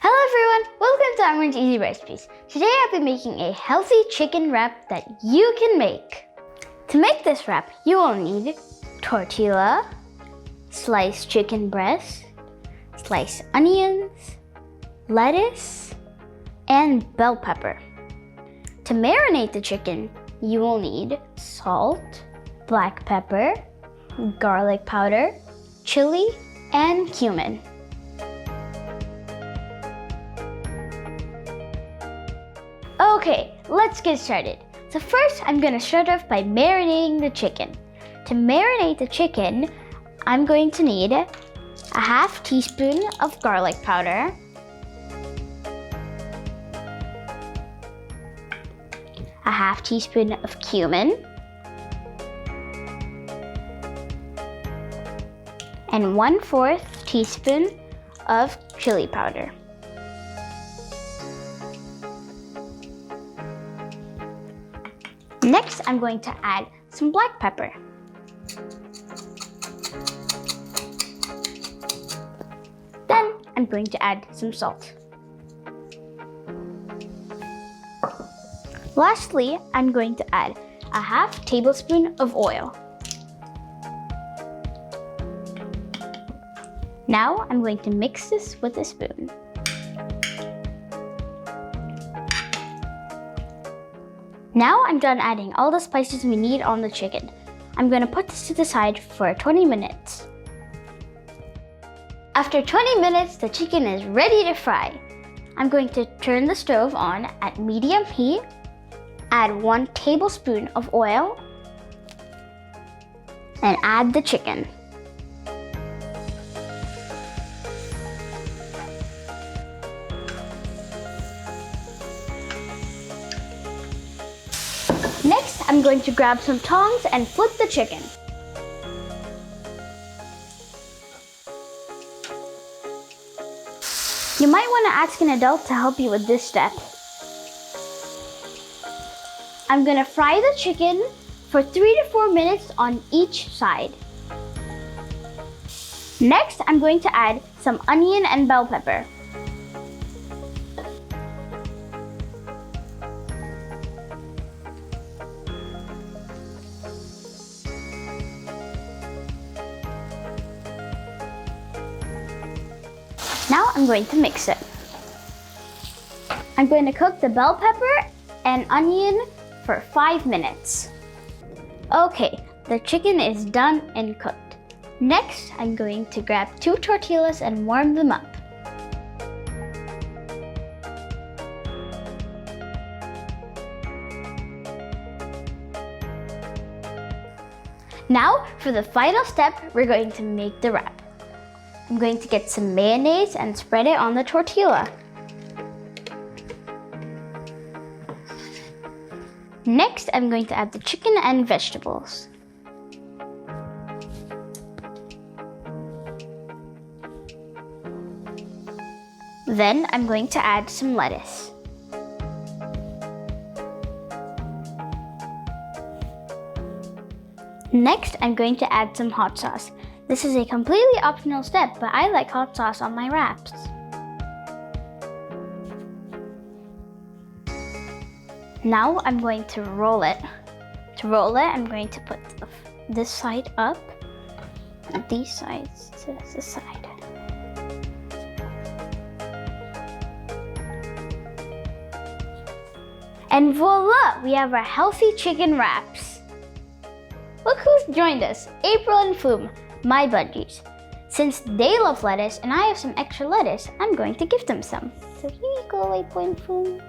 Hello everyone, welcome to Amreen's Easy Recipes. Today I'll be making a healthy chicken wrap that you can make. To make this wrap, you will need tortilla, sliced chicken breast, sliced onions, lettuce, and bell pepper. To marinate the chicken, you will need salt, black pepper, garlic powder, chili, and cumin. Okay, let's get started. So first, I'm gonna start off by marinating the chicken. To marinate the chicken, I'm going to need a half teaspoon of garlic powder, a half teaspoon of cumin, and 1/4 teaspoon of chili powder. Next, I'm going to add some black pepper. Then, I'm going to add some salt. Lastly, I'm going to add a half tablespoon of oil. Now, I'm going to mix this with a spoon. Now I'm done adding all the spices we need on the chicken. I'm going to put this to the side for 20 minutes. After 20 minutes, the chicken is ready to fry. I'm going to turn the stove on at medium heat, add 1 tablespoon of oil, and add the chicken. Next, I'm going to grab some tongs and flip the chicken. You might want to ask an adult to help you with this step. I'm going to fry the chicken for 3 to 4 minutes on each side. Next, I'm going to add some onion and bell pepper. Now I'm going to mix it. I'm going to cook the bell pepper and onion for 5 minutes. Okay, the chicken is done and cooked. Next, I'm going to grab 2 tortillas and warm them up. Now, for the final step, we're going to make the wrap. I'm going to get some mayonnaise and spread it on the tortilla. Next, I'm going to add the chicken and vegetables. Then, I'm going to add some lettuce. Next, I'm going to add some hot sauce. This is a completely optional step, but I like hot sauce on my wraps. Now I'm going to roll it. To roll it, I'm going to put this side up and these sides to the side. And voila! We have our healthy chicken wraps. Look who's joined us, April and Flume, my buddies. Since they love lettuce and I have some extra lettuce, I'm going to give them some. So here you go, April and Flume.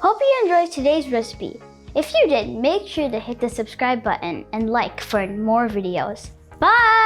Hope you enjoyed today's recipe. If you did, make sure to hit the subscribe button and like for more videos. Bye!